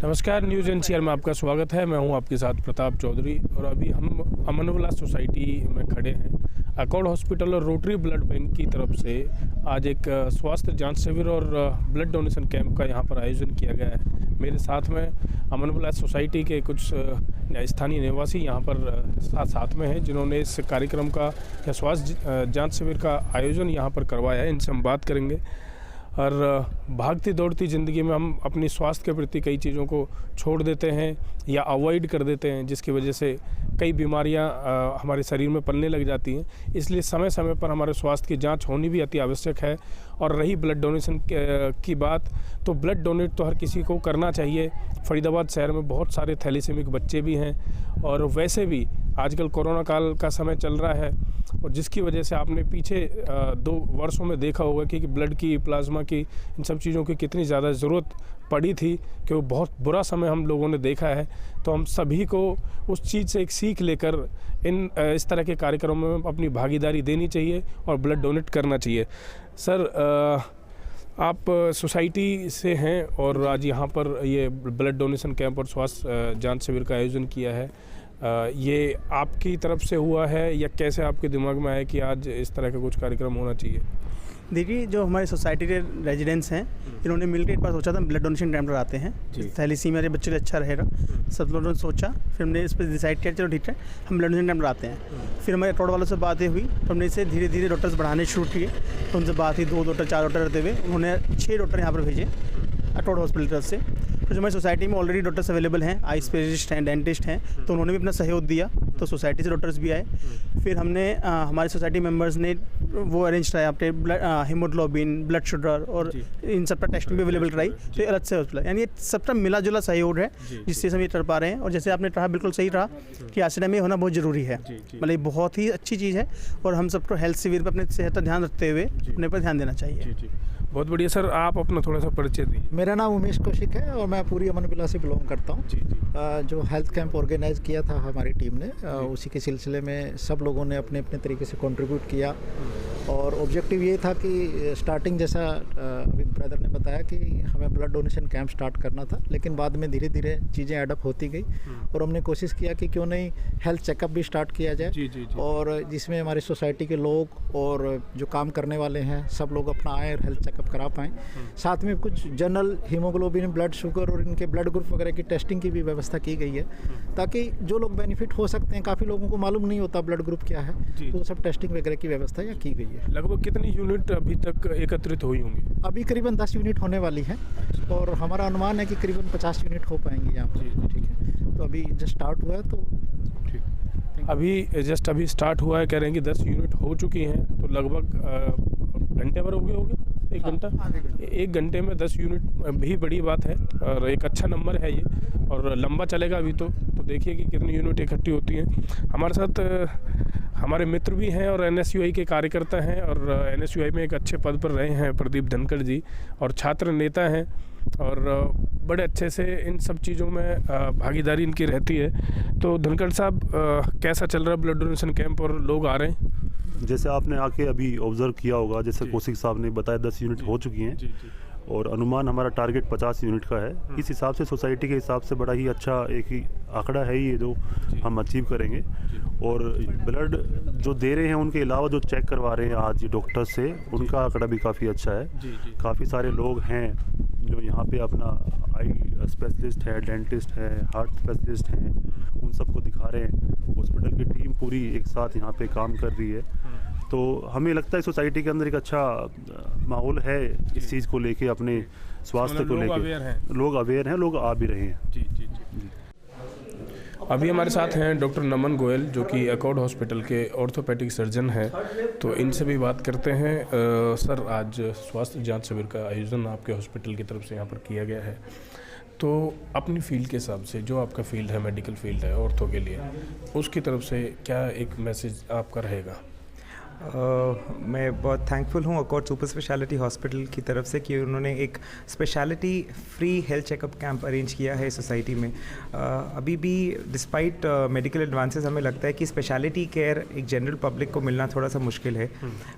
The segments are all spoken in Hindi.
नमस्कार, न्यूज़ एनसीआर में आपका स्वागत है। मैं हूं आपके साथ प्रताप चौधरी और अभी हम अमन विलास सोसाइटी में खड़े हैं। अकॉर्ड हॉस्पिटल और रोटरी ब्लड बैंक की तरफ से आज एक स्वास्थ्य जांच शिविर और ब्लड डोनेशन कैंप का यहां पर आयोजन किया गया है। मेरे साथ में अमन विलास सोसाइटी के कुछ स्थानीय निवासी यहां पर साथ में हैं, जिन्होंने इस कार्यक्रम का या स्वास्थ्य जाँच शिविर का आयोजन यहाँ पर करवाया है। इनसे हम बात करेंगे। और भागती दौड़ती ज़िंदगी में हम अपनी स्वास्थ्य के प्रति कई चीज़ों को छोड़ देते हैं या अवॉइड कर देते हैं, जिसकी वजह से कई बीमारियां हमारे शरीर में पलने लग जाती हैं। इसलिए समय समय पर हमारे स्वास्थ्य की जांच होनी भी अति आवश्यक है। और रही ब्लड डोनेशन की बात, तो ब्लड डोनेट तो हर किसी को करना चाहिए। फरीदाबाद शहर में बहुत सारे थैलीसीमिक बच्चे भी हैं और वैसे भी आजकल कोरोना काल का समय चल रहा है, और जिसकी वजह से आपने पीछे 2 वर्षों में देखा होगा कि ब्लड की, प्लाज्मा की, इन सब चीज़ों की कितनी ज़्यादा ज़रूरत पड़ी थी, कि वो बहुत बुरा समय हम लोगों ने देखा है। तो हम सभी को उस चीज़ से एक सीख लेकर इस तरह के कार्यक्रमों में अपनी भागीदारी देनी चाहिए और ब्लड डोनेट करना चाहिए। सर, आप सोसाइटी से हैं और आज यहाँ पर ये ब्लड डोनेशन कैंप और स्वास्थ्य जांच शिविर का आयोजन किया है। ये आपकी तरफ से हुआ है या कैसे आपके दिमाग में आया कि आज इस तरह का कुछ कार्यक्रम होना चाहिए? देखिए, जो हमारे सोसाइटी के रेजिडेंट्स हैं, इन्होंने मिलकर एक बार सोचा था ब्लड डोनेशन कैंप लगाते हैं, थैलीसीमिया मेरे बच्चे के अच्छा रहेगा। सब लोगों ने सोचा, फिर हमने इस पर डिसाइड किया चलो ठीक है हम ब्लड डोनेशन कैंप लगाते हैं। फिर हमारे अकॉर्ड वालों से बातें हुई, तो हमने इसे धीरे धीरे डॉक्टर्स बढ़ाने शुरू किए। तो उनसे बात हुई, 2 डॉक्टर 4 डॉक्टर रहते हुए उन्होंने 6 डॉक्टर यहाँ पर भेजे अकॉर्ड हॉस्पिटल तरफ से। तो जो हमारी सोसाइटी में ऑलरेडी डॉक्टर्स अवेलेबल हैं, आई स्पेशलिस्ट हैं, डेंटिस्ट हैं, तो उन्होंने भी अपना सहयोग दिया, तो सोसाइटी से डॉक्टर्स भी आए। फिर हमने हमारे सोसाइटी मेंबर्स ने वो अरेंज कराया अपने हीमोग्लोबिन, ब्लड शुगर और इन सब का टेस्टिंग भी अवेलेबल कराई। तो अलग से हॉस्पिटल, यानी ये सबका मिला जुला सहयोग है जिससे हम ये कर पा रहे हैं। और जैसे आपने कहा, बिल्कुल सही रहा कि आज के टाइम में होना बहुत ज़रूरी है। मतलब ये बहुत ही अच्छी चीज़ है और हम सबको हेल्थ शिविर पर अपने सेहत का ध्यान रखते हुए अपने पर ध्यान देना चाहिए। बहुत बढ़िया। सर, आप अपना थोड़ा सा परिचय दीजिए। मेरा नाम उमेश कौशिक है और मैं पूरी अमन विलास से बिलोंग करता हूँ। जो हेल्थ कैंप ऑर्गेनाइज किया था हमारी टीम ने, उसी के सिलसिले में सब लोगों ने अपने अपने तरीके से कंट्रीब्यूट किया। और ऑब्जेक्टिव ये था कि स्टार्टिंग जैसा अभी ब्रदर ने बताया कि हमें ब्लड डोनेशन कैंप स्टार्ट करना था, लेकिन बाद में धीरे धीरे चीज़ें एडअप होती गई और हमने कोशिश किया कि क्यों नहीं हेल्थ चेकअप भी स्टार्ट किया जाए। और जिसमें हमारी सोसाइटी के लोग और जो काम करने वाले हैं सब लोग अपना आए और हेल्थ चेकअप करा पाएँ। साथ में कुछ जनरल हीमोग्लोबिन, ब्लड शुगर और इनके ब्लड ग्रुप वगैरह की टेस्टिंग की भी व्यवस्था की गई है, ताकि जो लोग बेनिफिट हो सकते हैं, काफ़ी लोगों को मालूम नहीं होता ब्लड ग्रुप क्या है, तो सब टेस्टिंग वगैरह की व्यवस्था यहाँ की गई है। लगभग कितनी यूनिट अभी तक एकत्रित हुई होंगी? अभी करीबन 10 यूनिट होने वाली है और हमारा अनुमान है कि करीबन 50 यूनिट हो पाएंगी यहाँ पर। ठीक है, तो अभी जस्ट स्टार्ट हुआ है, तो अभी स्टार्ट हुआ है। कह रहे हैं कि 10 यूनिट हो चुकी हैं, तो लगभग घंटे भर हो गए 1 घंटा। 1 घंटे में 10 यूनिट भी बड़ी बात है और एक अच्छा नंबर है ये, और लंबा चलेगा अभी तो देखिए कि कितनी यूनिट इकट्ठी होती हैं। हमारे साथ हमारे मित्र भी हैं और NSUI के कार्यकर्ता हैं, और NSUI में एक अच्छे पद पर रहे हैं प्रदीप धनखड़ जी, और छात्र नेता हैं, और बड़े अच्छे से इन सब चीज़ों में भागीदारी इनकी रहती है। तो धनखड़ साहब, कैसा चल रहा है ब्लड डोनेशन कैंप और लोग आ रहे हैं? जैसे आपने आके अभी ऑब्जर्व किया होगा, जैसे कौशिक साहब ने बताया 10 यूनिट हो चुकी हैं और अनुमान हमारा टारगेट 50 यूनिट का है। इस हिसाब से सोसाइटी के हिसाब से बड़ा ही अच्छा एक ही आंकड़ा है ये जो हम अचीव करेंगे। और ब्लड जो दे रहे हैं उनके अलावा जो चेक करवा रहे हैं आज डॉक्टर से, उनका आंकड़ा भी काफ़ी अच्छा है। काफ़ी सारे लोग हैं जो यहाँ पे अपना आई स्पेशलिस्ट है, डेंटिस्ट है, हार्ट स्पेशलिस्ट हैं, उन सबको दिखा रहे हैं। हॉस्पिटल की टीम पूरी एक साथ यहाँ पे काम कर रही है। तो हमें लगता है सोसाइटी के अंदर एक अच्छा माहौल है इस चीज़ को लेके, अपने स्वास्थ्य को लेके लोग अवेयर हैं, लोग आ भी रहे हैं। जी। अभी हमारे साथ हैं डॉक्टर नमन गोयल, जो कि अकॉर्ड हॉस्पिटल के ऑर्थोपेडिक सर्जन हैं, तो इनसे भी बात करते हैं। सर, आज स्वास्थ्य जांच शिविर का आयोजन आपके हॉस्पिटल की तरफ से यहाँ पर किया गया है, तो अपनी फील्ड के हिसाब से, जो आपका फील्ड है, मेडिकल फील्ड है ऑर्थो के लिए, उसकी तरफ से क्या एक मैसेज आपका रहेगा? मैं बहुत थैंकफुल हूँ अकॉर्ड सुपर स्पेशलिटी हॉस्पिटल की तरफ से कि उन्होंने एक speciality free health checkup camp arrange किया है सोसाइटी में। अभी भी डिस्पाइट मेडिकल एडवांसेस हमें लगता है कि स्पेशलिटी केयर एक जनरल पब्लिक को मिलना थोड़ा सा मुश्किल है।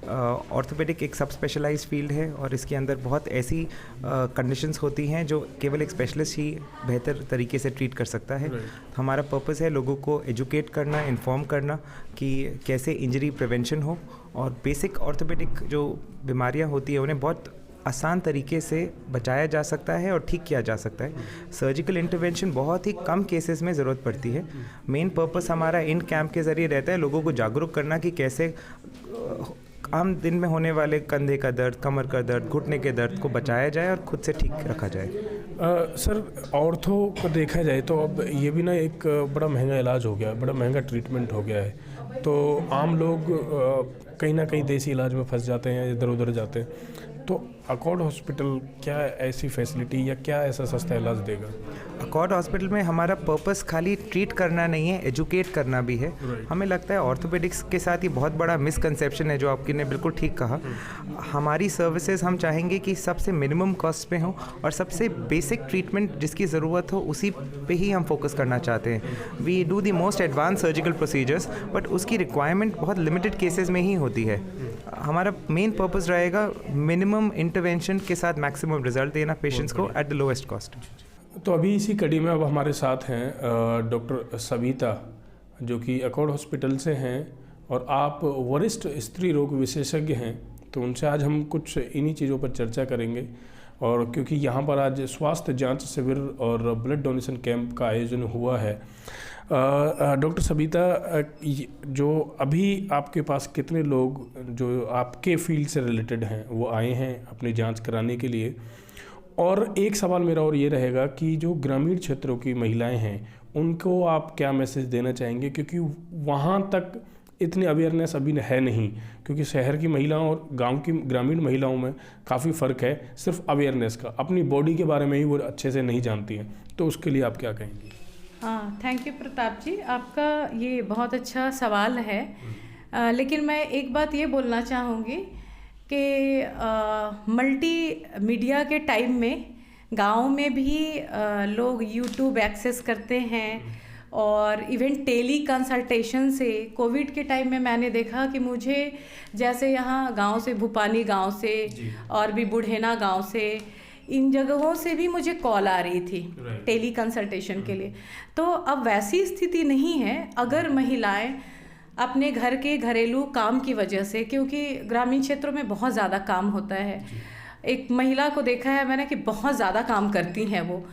ऑर्थोपेडिक एक सब स्पेशलाइज्ड फील्ड है और इसके अंदर बहुत ऐसी कंडीशंस होती हैं जो केवल एक स्पेशलिस्ट ही बेहतर तरीके से ट्रीट कर सकता है। हमारा पर्पस है लोगों को एजुकेट करना, इन्फॉर्म करना कि कैसे इंजरी प्रिवेंशन हो और बेसिक ऑर्थोपेडिक जो बीमारियां होती हैं उन्हें बहुत आसान तरीके से बचाया जा सकता है और ठीक किया जा सकता है। सर्जिकल इंटरवेंशन बहुत ही कम केसेस में ज़रूरत पड़ती है। मेन पर्पस हमारा इन कैंप के ज़रिए रहता है लोगों को जागरूक करना कि कैसे आम दिन में होने वाले कंधे का दर्द, कमर का दर्द, घुटने के दर्द को बचाया जाए और खुद से ठीक रखा जाए। सर, ऑर्थो को देखा जाए तो अब ये भी ना एक बड़ा महंगा इलाज हो गया है, बड़ा महंगा ट्रीटमेंट हो गया है। तो आम लोग कहीं ना कहीं देसी इलाज में फंस जाते हैं, इधर उधर जाते हैं। तो अकॉर्ड हॉस्पिटल क्या ऐसी फैसिलिटी या क्या ऐसा सस्ता इलाज देगा? अकॉर्ड हॉस्पिटल में हमारा पर्पस खाली ट्रीट करना नहीं है, एजुकेट करना भी है। हमें लगता है ऑर्थोपेडिक्स के साथ ये बहुत बड़ा मिसकंसेप्शन है जो आपकी ने बिल्कुल ठीक कहा। हमारी सर्विसेज हम चाहेंगे कि सबसे मिनिमम कॉस्ट पे हो और सबसे बेसिक ट्रीटमेंट जिसकी ज़रूरत हो उसी पे ही हम फोकस करना चाहते हैं। We do the most advance surgical procedures but उसकी रिक्वायरमेंट बहुत लिमिटेड केसेस में ही होती है। हमारा मेन पर्पस रहेगा मिनिमम इंटरवेंशन के साथ मैक्सिमम रिजल्ट देना पेशेंट्स को एट द लोएस्ट कॉस्ट। तो अभी इसी कड़ी में अब हमारे साथ हैं डॉक्टर सविता, जो कि अकॉर्ड हॉस्पिटल से हैं और आप वरिष्ठ स्त्री रोग विशेषज्ञ हैं। तो उनसे आज हम कुछ इन्हीं चीज़ों पर चर्चा करेंगे। और क्योंकि यहाँ पर आज स्वास्थ्य जांच शिविर और ब्लड डोनेशन कैंप का आयोजन हुआ है, डॉक्टर सविता, जो अभी आपके पास कितने लोग जो आपके फील्ड से रिलेटेड हैं वो आए हैं अपनी जांच कराने के लिए? और एक सवाल मेरा और ये रहेगा कि जो ग्रामीण क्षेत्रों की महिलाएं हैं उनको आप क्या मैसेज देना चाहेंगे, क्योंकि वहाँ तक इतनी अवेयरनेस अभी है नहीं, क्योंकि शहर की महिलाओं और गांव की ग्रामीण महिलाओं में काफ़ी फ़र्क है सिर्फ अवेयरनेस का, अपनी बॉडी के बारे में ही वो अच्छे से नहीं जानती हैं। तो उसके लिए आप क्या कहेंगी? हाँ, थैंक यू प्रताप जी, आपका ये बहुत अच्छा सवाल है। लेकिन मैं एक बात ये बोलना चाहूँगी कि मल्टी मीडिया के टाइम में गांव में भी लोग यूट्यूब एक्सेस करते हैं और इवन टेली कंसल्टेशन से कोविड के टाइम में मैंने देखा कि मुझे जैसे यहाँ गांव से, भूपानी गांव से और भी बुढ़ेना गांव से, इन जगहों से भी मुझे कॉल आ रही थी टेली कंसल्टेशन के लिए। तो अब वैसी स्थिति नहीं है। अगर महिलाएं अपने घर के घरेलू काम की वजह से, क्योंकि ग्रामीण क्षेत्रों में बहुत ज़्यादा काम होता है, एक महिला को देखा है मैंने कि बहुत ज़्यादा काम करती हैं वो,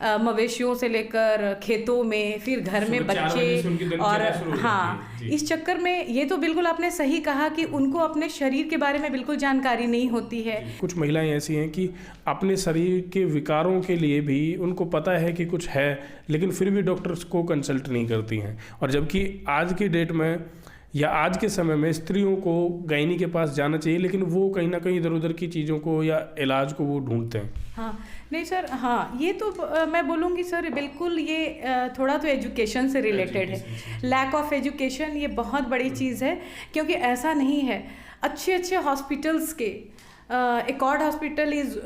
मवेशियों से लेकर खेतों में, फिर घर में बच्चे, और हाँ, इस चक्कर में ये तो बिल्कुल आपने सही कहा कि उनको अपने शरीर के बारे में बिल्कुल जानकारी नहीं होती है। कुछ महिलाएं ऐसी हैं कि अपने शरीर के विकारों के लिए भी उनको पता है कि कुछ है, लेकिन फिर भी डॉक्टर्स को कंसल्ट नहीं करती हैं। और जबकि आज की डेट में या आज के समय में स्त्रियों को गायनी के पास जाना चाहिए, लेकिन वो कहीं ना कहीं इधर उधर की चीज़ों को या इलाज को वो ढूंढते हैं। हाँ, नहीं सर, हाँ, ये तो मैं बोलूँगी सर, बिल्कुल ये थोड़ा तो एजुकेशन से रिलेटेड है। लैक ऑफ एजुकेशन ये बहुत बड़ी चीज़ है, क्योंकि ऐसा नहीं है। अच्छे हॉस्पिटल्स के accord hospital is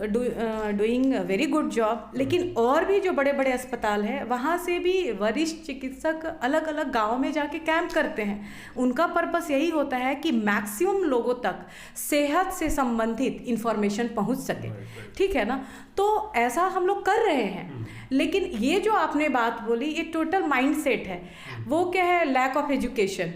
doing very good job, लेकिन और भी जो बड़े बड़े अस्पताल हैं वहाँ से भी वरिष्ठ चिकित्सक अलग अलग गाँव में जाके कैंप करते हैं। उनका पर्पस यही होता है कि मैक्सिमम लोगों तक सेहत से संबंधित इंफॉर्मेशन पहुँच सके, ठीक है ना। तो ऐसा हम लोग कर रहे हैं, लेकिन ये जो आपने बात बोली ये टोटल माइंडसेट है। वो क्या है? Lack of education.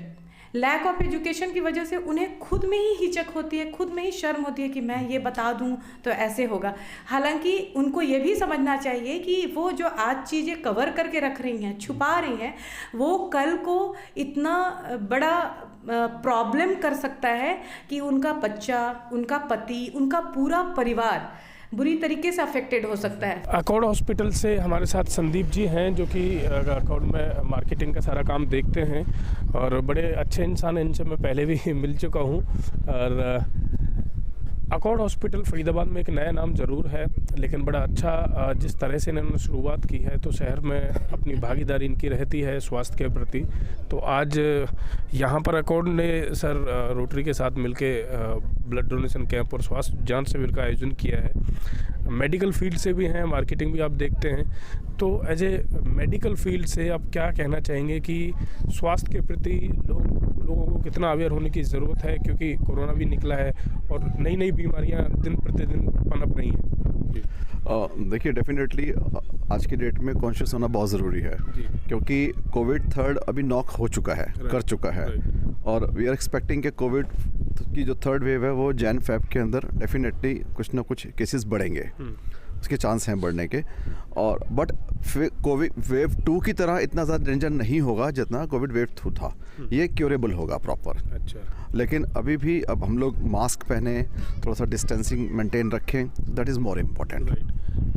Lack of education की वजह से उन्हें खुद में ही हिचक होती है, खुद में ही शर्म होती है कि मैं ये बता दूं तो ऐसे होगा। हालांकि उनको ये भी समझना चाहिए कि वो जो आज चीज़ें कवर करके रख रही हैं, छुपा रही हैं, वो कल को इतना बड़ा प्रॉब्लम कर सकता है कि उनका बच्चा, उनका पति, उनका पूरा परिवार बुरी तरीके से अफेक्टेड हो सकता है। अकॉर्ड हॉस्पिटल से हमारे साथ संदीप जी हैं, जो कि अकॉर्ड में मार्केटिंग का सारा काम देखते हैं और बड़े अच्छे इंसान हैं। इनसे मैं पहले भी मिल चुका हूं। और अकॉर्ड हॉस्पिटल फरीदाबाद में एक नया नाम ज़रूर है, लेकिन बड़ा अच्छा जिस तरह से इन्होंने शुरुआत की है तो शहर में अपनी भागीदारी इनकी रहती है स्वास्थ्य के प्रति। तो आज यहाँ पर अकॉर्ड ने सर रोटरी के साथ मिलके ब्लड डोनेशन कैंप और स्वास्थ्य जांच शिविर का आयोजन किया है। मेडिकल फील्ड से भी हैं, मार्केटिंग भी आप देखते हैं, तो एज ए मेडिकल फील्ड से आप क्या कहना चाहेंगे कि स्वास्थ्य के प्रति लोगों को कितना अवेयर होने की ज़रूरत है, क्योंकि कोरोना भी निकला है और नई नई बीमारियां दिन प्रतिदिन पनप रही हैं। देखिए, डेफिनेटली आज की डेट में कॉन्शियस होना बहुत ज़रूरी है, क्योंकि कोविड थर्ड अभी नॉक हो चुका है, कर चुका है, और वी आर एक्सपेक्टिंग कि कोविड की जो थर्ड वेव है वो जैन-फेब के अंदर डेफिनेटली कुछ ना कुछ केसेस बढ़ेंगे, उसके चांस हैं बढ़ने के। और बट कोविड वेव 2 की तरह इतना ज़्यादा डेंजर नहीं होगा जितना कोविड वेव 2 था, ये क्योरेबल होगा प्रॉपर। अच्छा, लेकिन अभी भी अब हम लोग मास्क पहने, थोड़ा सा डिस्टेंसिंग मेंटेन रखें, दैट इज़ मोर इम्पोर्टेंट।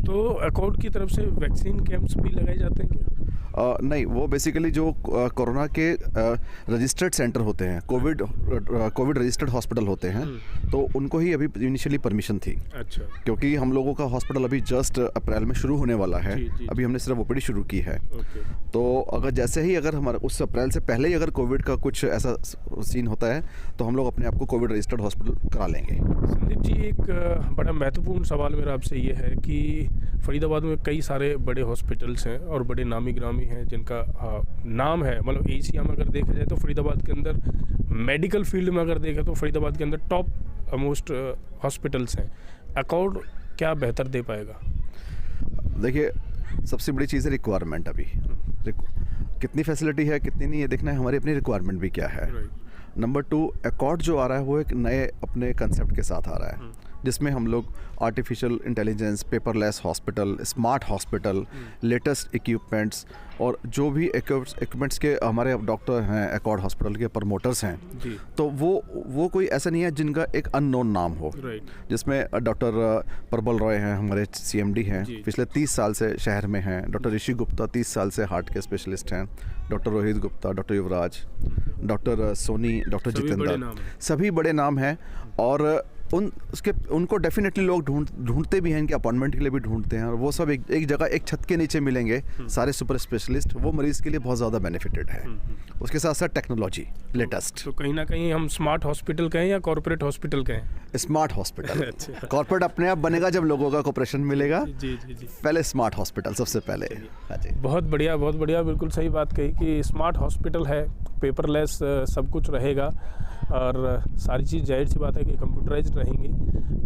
तो अकॉर्ड की तरफ से वैक्सीन कैंप्स भी लगाए जाते हैं क्या? नहीं, वो बेसिकली जो कोरोना के रजिस्टर्ड सेंटर होते हैं, कोविड रजिस्टर्ड हॉस्पिटल होते हैं, तो उनको ही अभी इनिशियली परमिशन थी। अच्छा, क्योंकि हम लोगों का हॉस्पिटल अभी जस्ट अप्रैल में शुरू होने वाला है, अभी हमने सिर्फ ओपीडी शुरू की है। तो अगर जैसे ही अगर हमारा उस अप्रैल से पहले ही अगर कोविड का कुछ ऐसा सीन होता है तो हम लोग अपने आप को कोविड रजिस्टर्ड हॉस्पिटल करा लेंगे। संदीप जी, एक बड़ा महत्वपूर्ण सवाल मेरा आपसे ये है कि फरीदाबाद में कई सारे बड़े हॉस्पिटल्स हैं और बड़े नामी ग्रामी हैं जिनका नाम है, मतलब एशिया में अगर देखा जाए तो फरीदाबाद के अंदर मेडिकल फील्ड में अगर देखें तो फरीदाबाद के अंदर टॉप मोस्ट हॉस्पिटल्स हैं। अकॉर्ड क्या बेहतर दे पाएगा? देखिए, सबसे बड़ी चीज़ है रिक्वायरमेंट। अभी कितनी फैसिलिटी है कितनी नहीं है देखना है, हमारी अपनी रिक्वायरमेंट भी क्या है। नंबर 2, अकॉर्ड जो आ रहा है वो एक नए अपने कंसेप्ट के साथ आ रहा है, जिसमें हम लोग artificial intelligence, paperless hospital, smart hospital, latest equipments और जो भी इक्विपमेंट्स के हमारे डॉक्टर हैं अकॉर्ड हॉस्पिटल के प्रमोटर्स हैं, तो वो कोई ऐसा नहीं है जिनका एक अननोन नाम हो। जिसमें डॉक्टर प्रबल रॉय हैं, हमारे CMD हैं, पिछले 30 साल से शहर में हैं। डॉक्टर ऋषि गुप्ता 30 साल से हार्ट के स्पेशलिस्ट हैं। डॉक्टर रोहित गुप्ता, डॉक्टर युवराज, डॉक्टर सोनी, डॉक्टर जितेंद्र, सभी बड़े नाम हैं। और उनको डेफिनेटली लोग ढूंढते भी हैं, इनके अपॉइंटमेंट के लिए भी ढूंढते हैं, और वो सब एक जगह एक छत के नीचे मिलेंगे सारे सुपर स्पेशलिस्ट, वो मरीज़ के लिए बहुत ज़्यादा बेनिफिटेड है। उसके साथ साथ टेक्नोलॉजी लेटेस्ट। तो कहीं ना कहीं हम स्मार्ट हॉस्पिटल कहें या कॉर्पोरेट हॉस्पिटल कहें? Smart hospital. कॉर्पोरेट अपने आप बनेगा जब लोगों का कोऑपरेशन मिलेगा। जी। पहले स्मार्ट हॉस्पिटल सबसे पहले। हाँ जी, बहुत बढ़िया, बिल्कुल सही बात कही कि स्मार्ट हॉस्पिटल है, पेपरलेस सब कुछ रहेगा और सारी चीज़ जाहिर सी बात है कि कंप्यूटराइज्ड रहेंगी।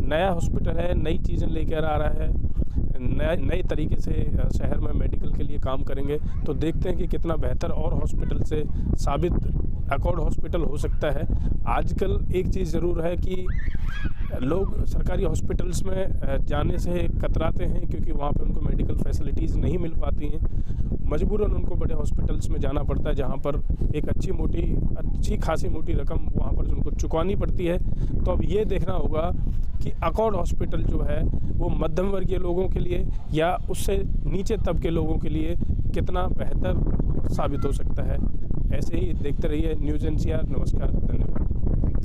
नया हॉस्पिटल है, नई चीज़ें लेकर आ रहा है, नए तरीके से शहर में मेडिकल के लिए काम करेंगे, तो देखते हैं कि कितना बेहतर और हॉस्पिटल से साबित अकॉर्ड हॉस्पिटल हो सकता है। आजकल एक चीज़ ज़रूर है कि लोग सरकारी हॉस्पिटल्स में जाने से कतराते हैं, क्योंकि वहाँ पे उनको मेडिकल फैसिलिटीज़ नहीं मिल पाती हैं। मजबूरन उनको बड़े हॉस्पिटल्स में जाना पड़ता है, जहाँ पर एक अच्छी खासी मोटी रकम वहाँ पर उनको चुकानी पड़ती है। तो अब ये देखना होगा कि अकॉर्ड हॉस्पिटल जो है वो मध्यम वर्गीय लोगों के लिए या उससे नीचे तबके के लोगों के लिए कितना बेहतर साबित हो सकता है। ऐसे ही देखते रहिए न्यूज़ NCR। नमस्कार, धन्यवाद।